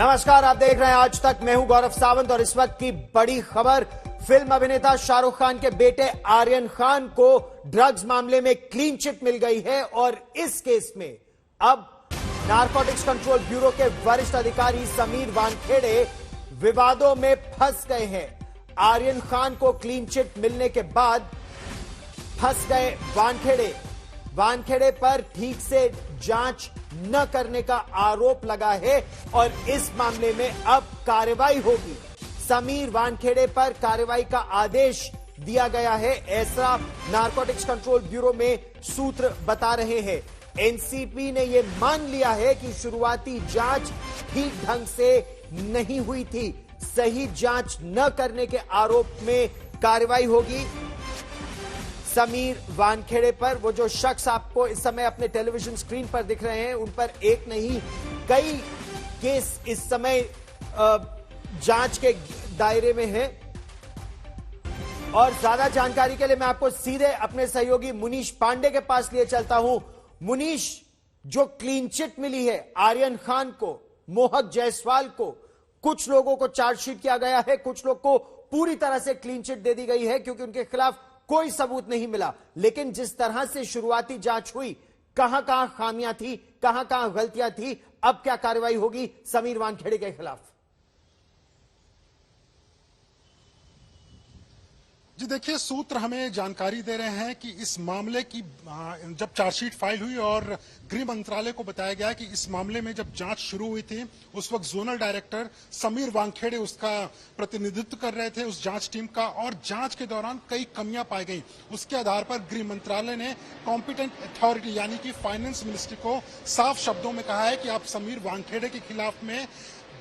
नमस्कार, आप देख रहे हैं आज तक। मैं हूं गौरव सावंत और इस वक्त की बड़ी खबर, फिल्म अभिनेता शाहरुख खान के बेटे आर्यन खान को ड्रग्स मामले में क्लीन चिट मिल गई है और इस केस में अब नारकोटिक्स कंट्रोल ब्यूरो के वरिष्ठ अधिकारी समीर वानखेड़े विवादों में फंस गए हैं। आर्यन खान को क्लीन चिट मिलने के बाद फंस गए वानखेड़े पर ठीक से जांच न करने का आरोप लगा है और इस मामले में अब कार्रवाई होगी। समीर वानखेड़े पर कार्रवाई का आदेश दिया गया है, ऐसा नारकोटिक्स कंट्रोल ब्यूरो में सूत्र बता रहे हैं। एनसीपी ने यह मान लिया है कि शुरुआती जांच ठीक ढंग से नहीं हुई थी। सही जांच न करने के आरोप में कार्रवाई होगी। समीर वानखेड़े पर, वो जो शख्स आपको इस समय अपने टेलीविजन स्क्रीन पर दिख रहे हैं, उन पर एक नहीं कई केस इस समय जांच के दायरे में है। और ज्यादा जानकारी के लिए मैं आपको सीधे अपने सहयोगी मुनीश पांडे के पास लिए चलता हूं। मुनीश, जो क्लीन चिट मिली है आर्यन खान को, मोहक जायसवाल को, कुछ लोगों को चार्जशीट किया गया है, कुछ लोग को पूरी तरह से क्लीन चिट दे दी गई है क्योंकि उनके खिलाफ कोई सबूत नहीं मिला। लेकिन जिस तरह से शुरुआती जांच हुई, कहां कहां खामियां थी, कहां कहां गलतियां थी, अब क्या कार्रवाई होगी समीर वानखेड़े के खिलाफ? जी देखिए, सूत्र हमें जानकारी दे रहे हैं कि इस मामले की जब चार्जशीट फाइल हुई और गृह मंत्रालय को बताया गया कि इस मामले में जब जांच शुरू हुई थी, उस वक्त जोनल डायरेक्टर समीर वानखेड़े उसका प्रतिनिधित्व कर रहे थे, उस जांच टीम का, और जांच के दौरान कई कमियां पाई गई। उसके आधार पर गृह मंत्रालय ने कॉम्पिटेंट अथॉरिटी यानी कि फाइनेंस मिनिस्ट्री को साफ शब्दों में कहा है कि आप समीर वानखेड़े के खिलाफ में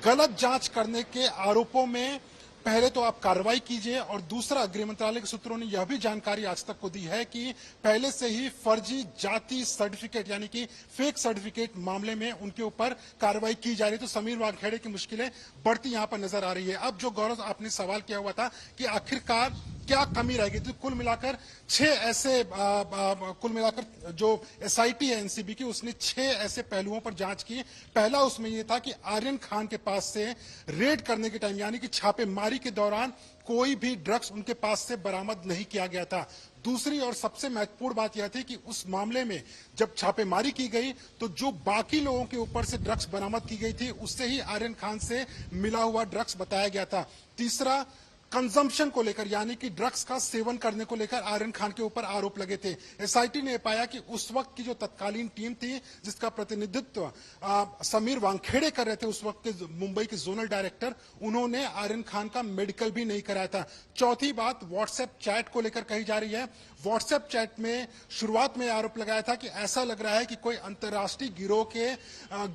गलत जांच करने के आरोपों में पहले तो आप कार्रवाई कीजिए, और दूसरा, गृह मंत्रालय के सूत्रों ने यह भी जानकारी आज तक को दी है कि पहले से ही फर्जी जाति सर्टिफिकेट यानी कि फेक सर्टिफिकेट मामले में उनके ऊपर कार्रवाई की जा रही है। तो समीर वानखेड़े की मुश्किलें बढ़ती यहां पर नजर आ रही है। अब जो गौरव आपने सवाल किया हुआ था कि आखिरकार क्या कमी रहेगी, तो कुल मिलाकर 6 ऐसे कुल मिलाकर जो एसआईटी है एनसीबी की, उसने 6 ऐसे पहलुओं पर जांच की। पहला उसमें यह था कि आर्यन खान के पास से रेड करने के टाइम यानी कि छापेमारी के दौरान कोई भी ड्रग्स उनके पास से बरामद नहीं किया गया था। दूसरी और सबसे महत्वपूर्ण बात यह थी कि उस मामले में जब छापेमारी की गई तो जो बाकी लोगों के ऊपर से ड्रग्स बरामद की गई थी, उससे ही आर्यन खान से मिला हुआ ड्रग्स बताया गया था। तीसरा, कंजम्पशन को लेकर यानी कि ड्रग्स का सेवन करने को लेकर आर्यन खान के ऊपर आरोप लगे थे। एसआईटी ने पाया कि उस वक्त की जो तत्कालीन टीम थी, जिसका प्रतिनिधित्व समीर वानखेड़े कर रहे थे, उस वक्त के मुंबई के जोनल डायरेक्टर, उन्होंने आर्यन खान का मेडिकल भी नहीं कराया था। चौथी बात व्हाट्सएप चैट को लेकर कही जा रही है। व्हाट्सएप चैट में शुरुआत में आरोप लगाया था कि ऐसा लग रहा है कि कोई अंतर्राष्ट्रीय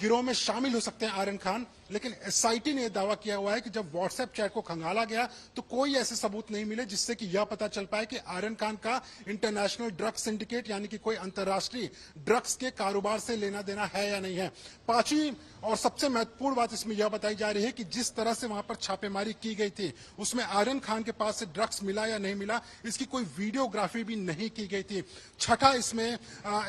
गिरोह में शामिल हो सकते हैं आर्यन खान, लेकिन एसआईटी ने दावा किया हुआ है कि जब व्हाट्सएप चैट को खंगाला गया तो कोई ऐसे सबूत नहीं मिले जिससे कि यह पता चल पाए कि आर्यन खान का इंटरनेशनल ड्रग्स सिंडिकेट यानी कि कोई अंतर्राष्ट्रीय ड्रग्स के कारोबार से लेना देना है या नहीं है। पांचवी और सबसे महत्वपूर्ण बात इसमें यह बताई जा रही है कि जिस तरह से वहां पर छापेमारी की गई थी, उसमें आर्यन खान के पास से ड्रग्स मिला या नहीं मिला, इसकी कोई वीडियोग्राफी भी नहीं की गई थी। छठा, इसमें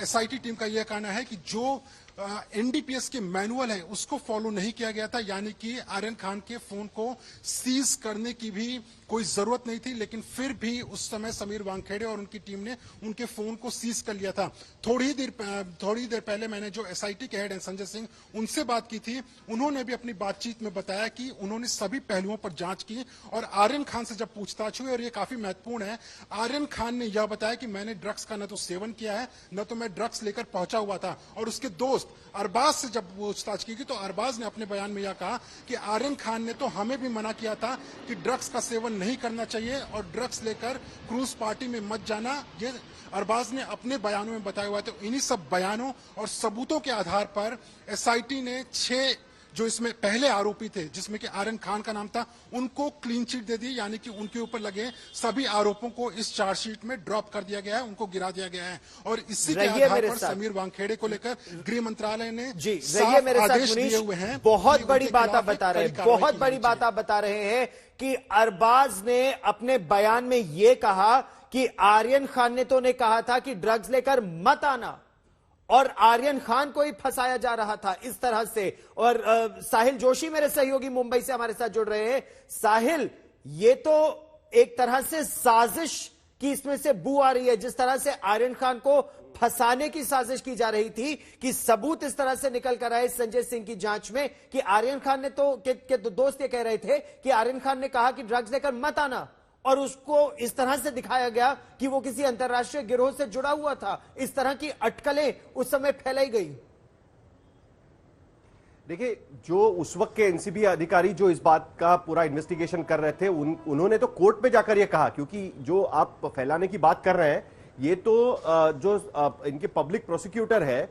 एसआईटी टीम का यह कहना है कि जो एनडीपीएस के मैनुअल है उसको फॉलो नहीं किया गया था, यानी कि आर्यन खान के फोन को सीज करने की भी कोई जरूरत नहीं थी, लेकिन फिर भी उस समय समीर वानखेड़े और उनकी टीम ने उनके फोन को सीज कर लिया था। थोड़ी देर पहले मैंने जो एसआईटी के हेड हैं संजय सिंह, उनसे बात की थी। उन्होंने भी अपनी बातचीत में बताया कि उन्होंने सभी पहलुओं पर जांच की और आर्यन खान से जब पूछताछ हुई, और ये काफी महत्वपूर्ण है, आर्यन खान ने यह बताया कि मैंने ड्रग्स का न तो सेवन किया है, न तो मैं ड्रग्स लेकर पहुंचा हुआ था। और उसके दोस्त अरबाज से जब पूछताछ की तो अरबाज ने अपने बयान में यह कहा कि आर्यन खान ने तो हमें भी मना किया था कि ड्रग्स का सेवन नहीं करना चाहिए और ड्रग्स लेकर क्रूज पार्टी में मत जाना, ये अरबाज ने अपने बयानों में बताया हुआ है। तो इन्हीं सब बयानों और सबूतों के आधार पर एसआईटी ने 6 जो इसमें पहले आरोपी थे, जिसमें कि आर्यन खान का नाम था, उनको क्लीन चिट दे दी, यानी कि उनके ऊपर लगे सभी आरोपों को इस चार्जशीट में ड्रॉप कर दिया गया है, उनको गिरा दिया गया है। और इसी के आधार पर समीर वानखेड़े को लेकर गृह मंत्रालय ने आदेश दिए हुए हैं। बहुत बड़ी बात आप बता रहे हैं, बहुत बड़ी बात आप बता रहे हैं कि अरबाज ने अपने बयान में यह कहा कि आर्यन खान ने तो ने कहा था कि ड्रग्स लेकर मत आना, और आर्यन खान को ही फंसाया जा रहा था इस तरह से। और साहिल जोशी मेरे सहयोगी मुंबई से हमारे साथ जुड़ रहे हैं। साहिल, ये तो एक तरह से साजिश की इसमें से बू आ रही है, जिस तरह से आर्यन खान को फंसाने की साजिश की जा रही थी कि सबूत इस तरह से निकल कर आए संजय सिंह की जांच में कि आर्यन खान ने के दोस्त ये कह रहे थे कि आर्यन खान ने कहा कि ड्रग्स लेकर मत आना, और उसको इस तरह से दिखाया गया कि वो किसी अंतरराष्ट्रीय गिरोह से जुड़ा हुआ था। इस तरह की अटकलें उस समय फैलाई गई। देखिए, जो उस वक्त के एनसीबी अधिकारी जो इस बात का पूरा इन्वेस्टिगेशन कर रहे थे, उन्होंने तो कोर्ट में जाकर यह कहा, क्योंकि जो आप फैलाने की बात कर रहे हैं ये तो जो इनके पब्लिक प्रोसिक्यूटर है,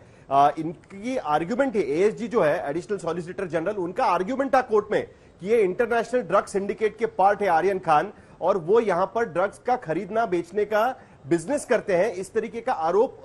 इनकी आर्ग्यूमेंट है, एएसजी जो है एडिशनल सॉलिसिटर जनरल, उनका आर्ग्यूमेंट था कोर्ट में कि ये इंटरनेशनल ड्रग सिंडिकेट के पार्ट है आर्यन खान, और वो यहां पर ड्रग्स का खरीदना बेचने का बिजनेस करते हैं। इस तरीके का आरोप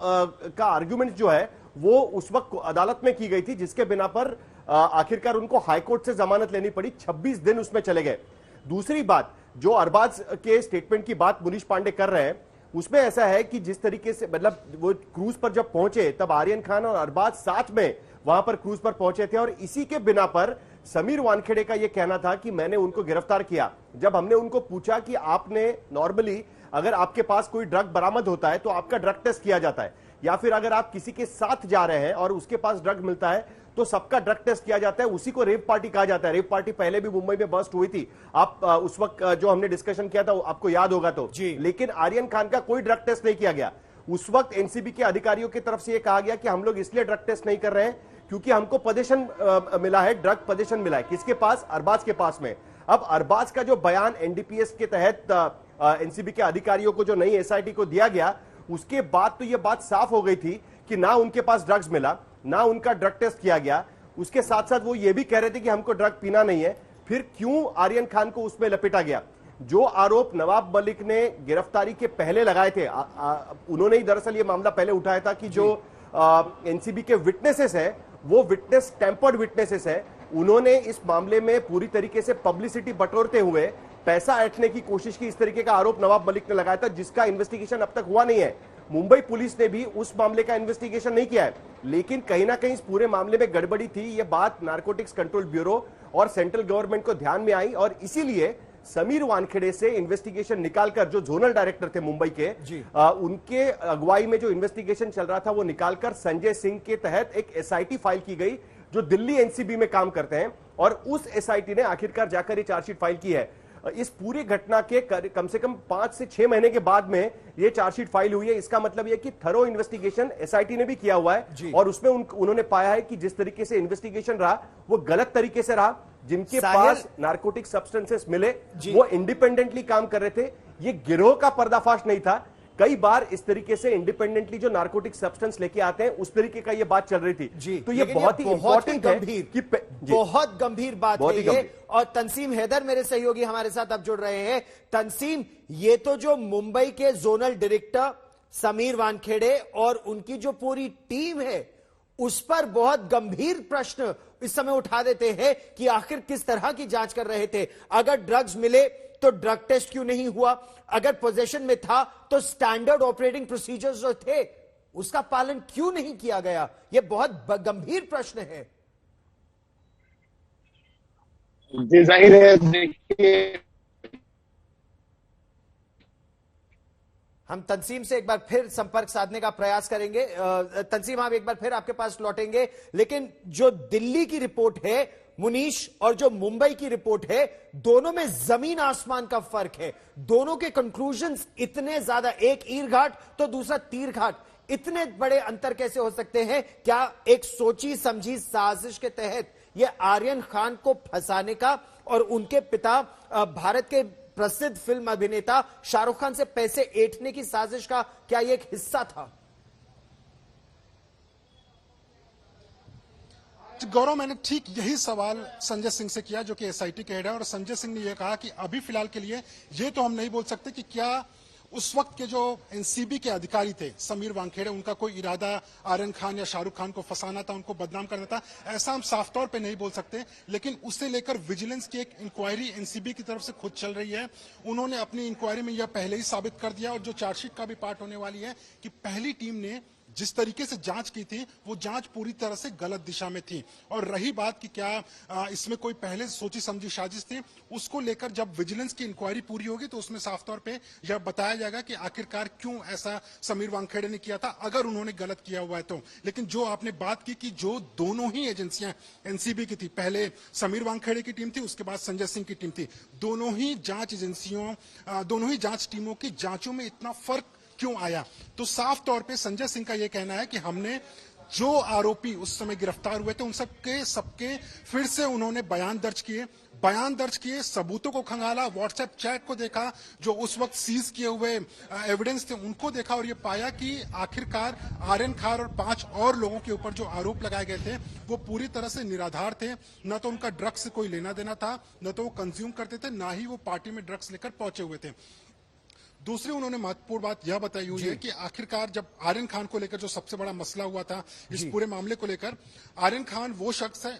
का आर्ग्यूमेंट जो है वो उस वक्त अदालत में की गई थी, जिसके बिना पर आखिरकार उनको हाईकोर्ट से जमानत लेनी पड़ी। 26 दिन उसमें चले गए। दूसरी बात, जो अरबाज के स्टेटमेंट की बात मुनीश पांडे कर रहे हैं, उसमें ऐसा है कि जिस तरीके से, मतलब वो क्रूज पर जब पहुंचे तब आर्यन खान और अरबाज साथ में वहां पर क्रूज पर पहुंचे थे, और इसी के बिना पर समीर वानखेड़े का यह कहना था कि मैंने उनको गिरफ्तार किया। जब हमने उनको पूछा कि आपने नॉर्मली अगर आपके पास कोई ड्रग बरामद होता है तो आपका ड्रग टेस्ट किया जाता है, या फिर अगर आप किसी के साथ जा रहे हैं और उसके पास ड्रग मिलता है तो सबका ड्रग टेस्ट किया जाता है, उसी को रेप पार्टी कहा जाता है। रेप पार्टी पहले भी मुंबई में बस्ट हुई थी, आप उस वक्त जो हमने डिस्कशन किया था आपको याद होगा तो जी। लेकिन आर्यन खान का कोई ड्रग टेस्ट नहीं किया गया। उस वक्त एनसीबी के अधिकारियों की तरफ से यह कहा गया कि हम लोग इसलिए ड्रग टेस्ट नहीं कर रहे हैं क्योंकि हमको पोजीशन मिला है, ड्रग पोजीशन मिला है। किसके पास? अरबाज के पास में। अब अरबाज का जो बयान एनडीपीएस के तहत एनसीबी के अधिकारियों को जो नई एसआईटी को दिया गया, उसके बाद तो यह बात साफ हो गई थी कि ना उनके पास ड्रग्स मिला, ना उनका ड्रग टेस्ट किया गया। उसके साथ साथ वो ये भी कह रहे थे कि हमको ड्रग पीना नहीं है। फिर क्यों आर्यन खान को उसमें लपेटा गया? जो आरोप नवाब मलिक ने गिरफ्तारी के पहले लगाए थे, उन्होंने ही दरअसल ये मामला पहले उठाया था कि जो एनसीबी के विटनेसेस है वो विटनेस टेम्पर्ड विटनेसेस है। उन्होंने इस मामले में पूरी तरीके से पब्लिसिटी बटोरते हुए पैसा ऐंठने की कोशिश की। इस तरीके का आरोप नवाब मलिक ने लगाया था, जिसका इन्वेस्टिगेशन अब तक हुआ नहीं है। मुंबई पुलिस ने भी उस मामले का इन्वेस्टिगेशन नहीं किया है, लेकिन कहीं ना कहीं इस पूरे मामले में गड़बड़ी थी। यह बात नारकोटिक्स कंट्रोल ब्यूरो और सेंट्रल गवर्नमेंट को ध्यान में आई, और इसीलिए समीर वानखेड़े से इन्वेस्टिगेशन निकालकर, जो जोनल डायरेक्टर थे मुंबई के, उनके अगुवाई में जो इन्वेस्टिगेशन चल रहा था वो निकालकर संजय सिंह के तहत एक एसआईटी फाइल की गई जो दिल्ली एनसीबी में काम करते हैं, और उस एसआईटी ने आखिरकार जाकर ये चार्जशीट फाइल की है। इस पूरी घटना के कम से कम 5 से 6 महीने के बाद में ये चार्जशीट फाइल हुई है। इसका मतलब यह कि थरो इन्वेस्टिगेशन एसआईटी ने भी किया हुआ है, और उसमें उन्होंने पाया है कि जिस तरीके से इन्वेस्टिगेशन रहा वो गलत तरीके से रहा। जिनके पास नारकोटिक सब्सटेंसेस मिले वो इंडिपेंडेंटली काम कर रहे थे, ये गिरोह का पर्दाफाश नहीं था। कई बार इस तरीके से इंडिपेंडेंटली जो नारकोटिक सब्सटेंस लेके आते हैं उस तरीके का ये बात चल रही थी जी। तो ये बहुत ही इंपॉर्टेंट है कि बहुत गंभीर बात है ये। और तंसीम हैदर मेरे सहयोगी हमारे साथ अब जुड़ रहे हैं। तंसीम, ये तो जो मुंबई के जोनल डायरेक्टर समीर वानखेड़े और उनकी जो पूरी टीम है उस पर बहुत गंभीर प्रश्न इस समय उठा देते हैं कि आखिर किस तरह की जांच कर रहे थे। अगर ड्रग्स मिले तो ड्रग टेस्ट क्यों नहीं हुआ? अगर पोजीशन में था तो स्टैंडर्ड ऑपरेटिंग प्रोसीजर्स जो थे उसका पालन क्यों नहीं किया गया? यह बहुत गंभीर प्रश्न है। जी, जाहिर है, देखिए हम तंसीम से एक बार फिर संपर्क साधने का प्रयास करेंगे। तंसीम, हम एक बार फिर आपके पास लौटेंगे, लेकिन जो दिल्ली की रिपोर्ट है मुनीश और जो मुंबई की रिपोर्ट है, दोनों में जमीन आसमान का फर्क है। दोनों के कंक्लूजन्स इतने ज्यादा, एक ईर घाट तो दूसरा तीर घाट, इतने बड़े अंतर कैसे हो सकते हैं? क्या एक सोची समझी साजिश के तहत यह आर्यन खान को फंसाने का और उनके पिता भारत के प्रसिद्ध फिल्म अभिनेता शाहरुख खान से पैसे ऐंठने की साजिश का क्या यह एक हिस्सा था? गौरव, मैंने ठीक यही सवाल संजय सिंह से किया जो कि एसआईटी के हेड है, और संजय सिंह ने यह कहा कि अभी फिलहाल के लिए ये तो हम नहीं बोल सकते कि क्या उस वक्त के जो एनसीबी के अधिकारी थे समीर वानखेड़े, उनका कोई इरादा आर्यन खान या शाहरुख खान को फंसाना था, उनको बदनाम करना था, ऐसा हम साफ तौर पे नहीं बोल सकते। लेकिन उससे लेकर विजिलेंस की एक इंक्वायरी एनसीबी की तरफ से खुद चल रही है। उन्होंने अपनी इंक्वायरी में यह पहले ही साबित कर दिया, और जो चार्जशीट का भी पार्ट होने वाली है कि पहली टीम ने जिस तरीके से जांच की थी वो जांच पूरी तरह से गलत दिशा में थी। और रही बात कि क्या इसमें कोई पहले सोची समझी साजिश थी, उसको लेकर जब विजिलेंस की इंक्वायरी पूरी होगी तो उसमें साफ तौर पे यह बताया जाएगा कि आखिरकार क्यों ऐसा समीर वानखेड़े ने किया था, अगर उन्होंने गलत किया हुआ है तो। लेकिन जो आपने बात की कि जो दोनों ही एजेंसियां एनसीबी की थी, पहले समीर वानखेड़े की टीम थी, उसके बाद संजय सिंह की टीम थी, दोनों ही जांच एजेंसियों, दोनों ही जांच टीमों की जांचों में इतना फर्क क्यों आया? तो साफ तौर पे संजय सिंह का यह कहना है कि हमने जो आरोपी उस समय गिरफ्तार हुए थे उन सबके फिर से उन्होंने बयान दर्ज किए, सबूतों को खंगाला, व्हाट्सएप चैट को देखा, जो उस वक्त सीज किए हुए एविडेंस थे उनको देखा और ये पाया कि आखिरकार आर्यन खान और 5 और लोगों के ऊपर जो आरोप लगाए गए थे वो पूरी तरह से निराधार थे। न तो उनका ड्रग्स से कोई लेना देना था, न तो वो कंज्यूम करते थे, ना ही वो पार्टी में ड्रग्स लेकर पहुंचे हुए थे। दूसरी उन्होंने महत्वपूर्ण बात यह बताई हुई है कि आखिरकार जब आर्यन खान को लेकर जो सबसे बड़ा मसला हुआ था इस पूरे मामले को लेकर, आर्यन खान वो शख्स है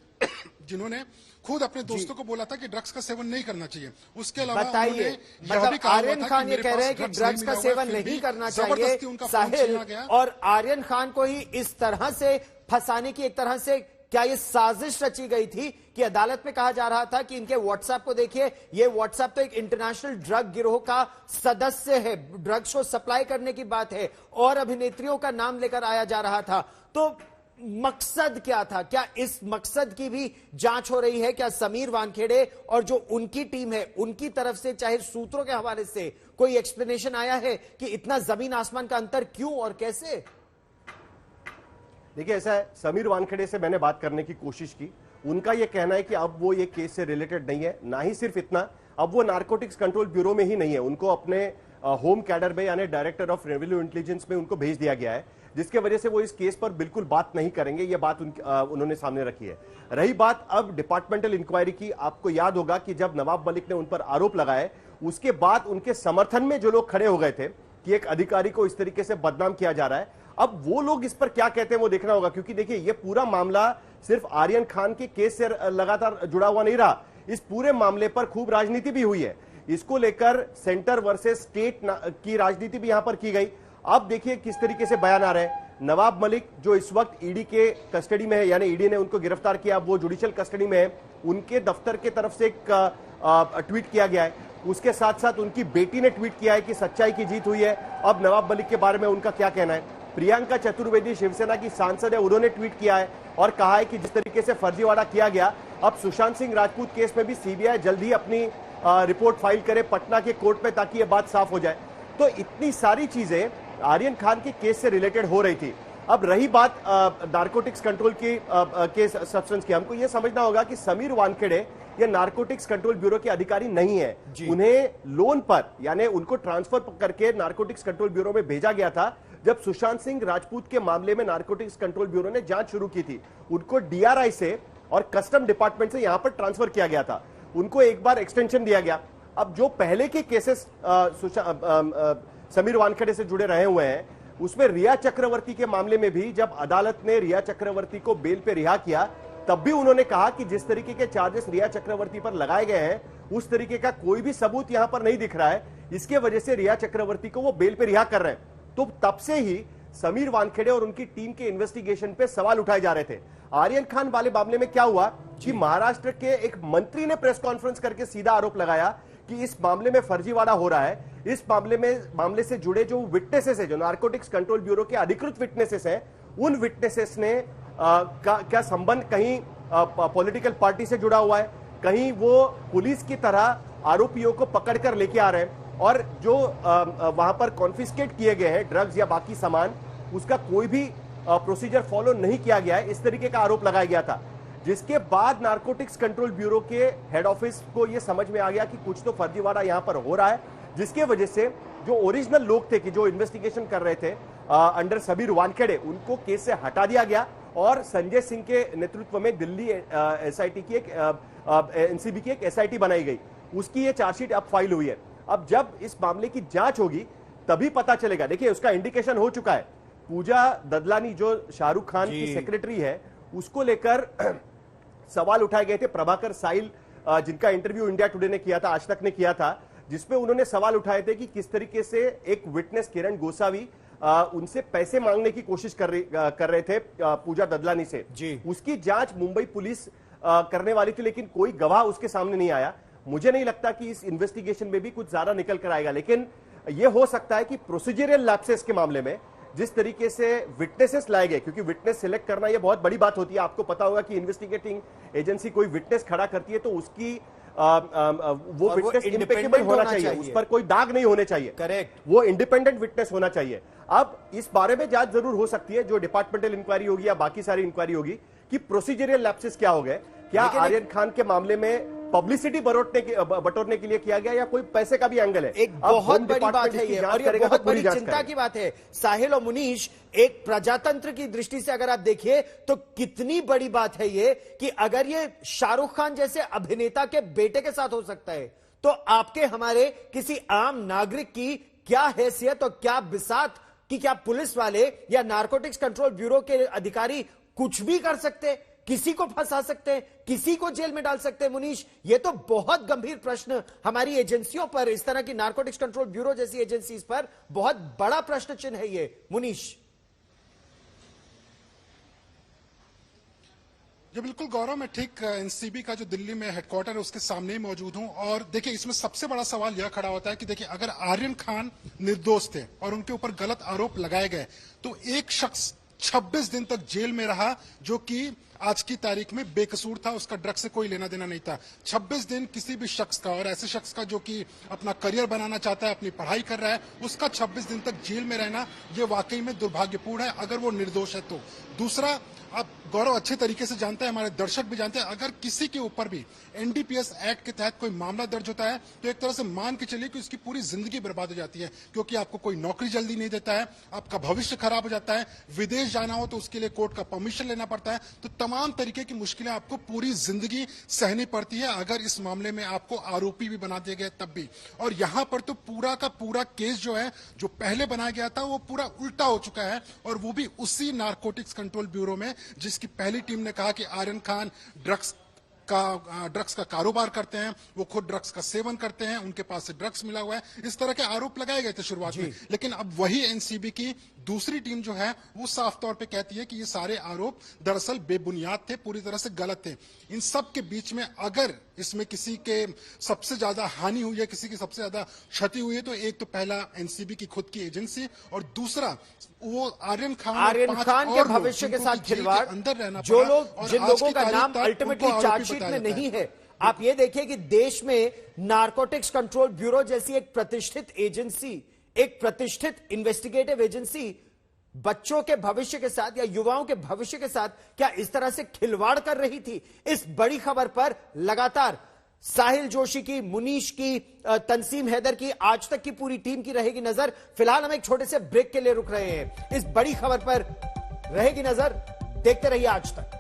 जिन्होंने खुद अपने दोस्तों को बोला था कि ड्रग्स का सेवन नहीं करना चाहिए। उसके अलावा बताइए, मतलब आर्यन खान ये कह रहे हैं कि ड्रग्स का सेवन नहीं करना चाहिए साहिल, और आर्यन खान को ही इस तरह से फंसाने की एक तरह से क्या ये साजिश रची गई थी कि अदालत में कहा जा रहा था कि इनके व्हाट्सएप को देखिए, ये व्हाट्सएप तो एक इंटरनेशनल ड्रग गिरोह का सदस्य है, ड्रग्स को सप्लाई करने की बात है और अभिनेत्रियों का नाम लेकर आया जा रहा था। तो मकसद क्या था? क्या इस मकसद की भी जांच हो रही है? क्या समीर वानखेड़े और जो उनकी टीम है उनकी तरफ से, चाहे सूत्रों के हवाले से, कोई एक्सप्लेनेशन आया है कि इतना जमीन आसमान का अंतर क्यों और कैसे? देखिए, ऐसा है, समीर वानखेड़े से मैंने बात करने की कोशिश की। उनका यह कहना है कि अब वो ये केस से रिलेटेड नहीं है। ना ही सिर्फ इतना, अब वो नारकोटिक्स कंट्रोल ब्यूरो में ही नहीं है, उनको अपने होम कैडर में यानी डायरेक्टर ऑफ रेवेन्यू इंटेलिजेंस में उनको भेज दिया गया है, जिसके वजह से वो इस केस पर बिल्कुल बात नहीं करेंगे। ये बात उन्होंने सामने रखी है। रही बात अब डिपार्टमेंटल इंक्वायरी की, आपको याद होगा कि जब नवाब मलिक ने उन पर आरोप लगाए, उसके बाद उनके समर्थन में जो लोग खड़े हो गए थे कि एक अधिकारी को इस तरीके से बदनाम किया जा रहा है, अब वो लोग इस पर क्या कहते हैं वो देखना होगा। क्योंकि देखिए, ये पूरा मामला सिर्फ आर्यन खान के केस से लगातार जुड़ा हुआ नहीं रहा, इस पूरे मामले पर खूब राजनीति भी हुई है। इसको लेकर सेंटर वर्सेस स्टेट की राजनीति भी यहां पर की गई। अब देखिए किस तरीके से बयान आ रहे हैं। नवाब मलिक जो इस वक्त ईडी के कस्टडी में है, यानी ईडी ने उनको गिरफ्तार किया, वो जुडिशियल कस्टडी में है, उनके दफ्तर के तरफ से एक ट्वीट किया गया है। उसके साथ साथ उनकी बेटी ने ट्वीट किया है कि सच्चाई की जीत हुई है। अब नवाब मलिक के बारे में उनका क्या कहना है? प्रियंका चतुर्वेदी शिवसेना की सांसद है, उन्होंने ट्वीट किया है और कहा है कि जिस तरीके से फर्जीवाड़ा किया गया, अब सुशांत सिंह राजपूत केस में भी सीबीआई जल्द ही अपनी रिपोर्ट फाइल करे पटना के कोर्ट में, ताकि यह बात साफ हो जाए। तो इतनी सारी चीजें आर्यन खान के केस से रिलेटेड हो रही थी। अब रही बात नारकोटिक्स कंट्रोल की केस सब्सटेंस की, हमको यह समझना होगा कि समीर वानखेड़े ये नारकोटिक्स कंट्रोल ब्यूरो के अधिकारी नहीं है। उन्हें लोन पर, यानी उनको ट्रांसफर करके नारकोटिक्स कंट्रोल ब्यूरो में भेजा गया था जब सुशांत सिंह राजपूत के मामले में नारकोटिक्स कंट्रोल ब्यूरो ने जांच शुरू की थी। उनको डीआरआई से और कस्टम डिपार्टमेंट से यहां पर ट्रांसफर किया गया था, उनको एक बार एक्सटेंशन दिया गया। अब जो पहले के केसेस समीर वानखेड़े से जुड़े रहे हुए हैं, उसमें रिया चक्रवर्ती के मामले में भी जब अदालत ने रिया चक्रवर्ती को बेल पे रिहा किया, तब भी उन्होंने कहा कि जिस तरीके के चार्जेस रिया चक्रवर्ती पर लगाए गए हैं, उस तरीके का कोई भी सबूत यहां पर नहीं दिख रहा है। इसके वजह से रिया चक्रवर्ती को वो बेल पे रिहा कर रहे हैं। तो तब से ही समीर वानखेड़े और उनकी टीम के इन्वेस्टिगेशन पे सवाल उठाए जा रहे थे। आर्यन खान वाले मामले में क्या हुआ कि महाराष्ट्र के एक मंत्री ने प्रेस कॉन्फ्रेंस करके सीधा आरोप लगाया कि इस मामले में फर्जीवाड़ा हो रहा है। इस मामले से जुड़े जो विटनेसेस है, जो नारकोटिक्स कंट्रोल ब्यूरो के अधिकृत विटनेसेस हैं, उन विटनेसेस ने क्या संबंध कहीं पॉलिटिकल पार्टी से जुड़ा हुआ है, कहीं वो पुलिस की तरह आरोपियों को पकड़कर लेके आ रहे हैं, और जो वहां पर कॉन्फिस्केट किए गए हैं ड्रग्स या बाकी सामान, उसका कोई भी प्रोसीजर फॉलो नहीं किया गया है, इस तरीके का आरोप लगाया गया था। जिसके बाद नारकोटिक्स कंट्रोल ब्यूरो के हेड ऑफिस को यह समझ में आ गया कि कुछ तो फर्जीवाड़ा यहां पर हो रहा है, जिसके वजह से जो ओरिजिनल लोग थे कि जो इन्वेस्टिगेशन कर रहे थे अंडर समीर वानखेड़े, उनको केस से हटा दिया गया और संजय सिंह के नेतृत्व में दिल्ली एसआईटी की एक एनसीबी की एक एसआईटी बनाई गई। उसकी ये चार्जशीट अब फाइल हुई है। अब जब इस मामले की जांच होगी तभी पता चलेगा। देखिए, उसका इंडिकेशन हो चुका है। पूजा ददलानी जो शाहरुख खान की सेक्रेटरी है, उसको लेकर सवाल उठाए गए थे। प्रभाकर साइल, जिनका इंटरव्यू इंडिया टुडे ने किया था, आज तक ने किया था, जिसमें उन्होंने सवाल उठाए थे कि किस तरीके से एक विटनेस किरण गोसावी उनसे पैसे मांगने की कोशिश कर रहे थे पूजा ददलानी से जी। उसकी जांच मुंबई पुलिस करने वाली थी, लेकिन कोई गवाह उसके सामने नहीं आया। मुझे नहीं लगता कि इस इन्वेस्टिगेशन में भी कुछ ज्यादा निकल कर आएगा, लेकिन यह हो सकता है कि प्रोसीजरल लैप्सेस के मामले में जिस तरीके से विटनेसेस लाए गए, क्योंकि विटनेस सिलेक्ट करना यह बहुत बड़ी बात होती है। आपको पता होगा कि इन्वेस्टिगेटिंग एजेंसी कोई विटनेस खड़ा करती है तो उसकी वो विटनेस इंपेकेबल होना चाहिए, उस पर कोई दाग नहीं होने चाहिए। करेक्ट, वो इंडिपेंडेंट विटनेस होना चाहिए। अब इस बारे में जांच जरूर हो सकती है, जो डिपार्टमेंटल इंक्वायरी होगी या बाकी सारी इंक्वायरी होगी कि प्रोसीजरल लैप्सेस क्या हो गए, क्या आर्यन खान के मामले में पब्लिसिटी बटोरने के लिए किया गया या कोई पैसे का भी एंगल है। एक बहुत बड़ी बात है ये, और ये बहुत बड़ी चिंता की बात है। साहिल और मुनीश, एक प्रजातंत्र की दृष्टि से अगर आप देखिए तो कितनी बड़ी बात है ये कि अगर ये शाहरुख खान जैसे अभिनेता के बेटे के साथ हो सकता है तो आपके हमारे किसी आम नागरिक की क्या हैसियत और क्या बिसात कि क्या पुलिस वाले या नारकोटिक्स कंट्रोल ब्यूरो के अधिकारी कुछ भी कर सकते, किसी को फंसा सकते हैं, किसी को जेल में डाल सकते हैं। मुनीश, ये तो बहुत गंभीर प्रश्न हमारी एजेंसियों पर, इस तरह की नारकोटिक्स कंट्रोल ब्यूरो जैसी एजेंसीज पर बहुत बड़ा प्रश्न चिन्ह है ये। मुनीश जी बिल्कुल गौरव, मैं ठीक एनसीबी का जो दिल्ली में हेडक्वार्टर है उसके सामने ही मौजूद हूं। और देखिए, इसमें सबसे बड़ा सवाल यह खड़ा होता है कि देखिए, अगर आर्यन खान निर्दोष थे और उनके ऊपर गलत आरोप लगाए गए तो एक शख्स 26 दिन तक जेल में रहा जो कि आज की तारीख में बेकसूर था, उसका ड्रग्स से कोई लेना देना नहीं था। 26 दिन किसी भी शख्स का, और ऐसे शख्स का जो कि अपना करियर बनाना चाहता है, अपनी पढ़ाई कर रहा है, उसका 26 दिन तक जेल में रहना ये वाकई में दुर्भाग्यपूर्ण है अगर वो निर्दोष है तो। दूसरा, आप गौरव अच्छे तरीके से जानते हैं, हमारे दर्शक भी जानते हैं, अगर किसी के ऊपर भी एनडीपीएस एक्ट के तहत कोई मामला दर्ज होता है तो एक तरह से मान के चलिए कि उसकी पूरी जिंदगी बर्बाद हो जाती है, क्योंकि आपको कोई नौकरी जल्दी नहीं देता है, आपका भविष्य खराब हो जाता है, विदेश जाना हो तो उसके लिए कोर्ट का परमिशन लेना पड़ता है, तो तमाम तरीके की मुश्किलें आपको पूरी जिंदगी सहनी पड़ती है अगर इस मामले में आपको आरोपी भी बना दिए गए तब भी। और यहां पर तो पूरा का पूरा केस जो है, जो पहले बनाया गया था, वो पूरा उल्टा हो चुका है, और वो भी उसी नारकोटिक्स कंट्रोल ब्यूरो में जिसकी पहली टीम ने कहा कि आर्यन खान ड्रग्स का कारोबार करते हैं, वो खुद ड्रग्स का सेवन करते हैं, उनके पास से ड्रग्स मिला हुआ है, इस तरह के आरोप लगाए गए थे शुरुआत में। लेकिन अब वही एनसीबी की दूसरी टीम जो है वो साफ तौर पे कहती है कि ये सारे आरोप दरअसल बेबुनियाद थे, पूरी तरह से गलत थे। इन सब के बीच में अगर इसमें किसी के सबसे ज्यादा हानि हुई है, किसी की सबसे ज्यादा क्षति हुई है, तो एक तो पहला एनसीबी की खुद की एजेंसी, और दूसरा वो आर्यन खान के भविष्य के साथ खिलवाड़, अंदर रहना, जो लोग जिन लोगों का नाम अल्टीमेटली चार्जशीट में नहीं है। आप ये देखिए कि देश में नारकोटिक्स कंट्रोल ब्यूरो जैसी एक प्रतिष्ठित एजेंसी, एक प्रतिष्ठित इन्वेस्टिगेटिव एजेंसी बच्चों के भविष्य के साथ या युवाओं के भविष्य के साथ क्या इस तरह से खिलवाड़ कर रही थी। इस बड़ी खबर पर लगातार साहिल जोशी की, मुनीश की, तंसीम हैदर की, आज तक की पूरी टीम की रहेगी नजर। फिलहाल हम एक छोटे से ब्रेक के लिए रुक रहे हैं। इस बड़ी खबर पर रहेगी नजर, देखते रहिए आज तक।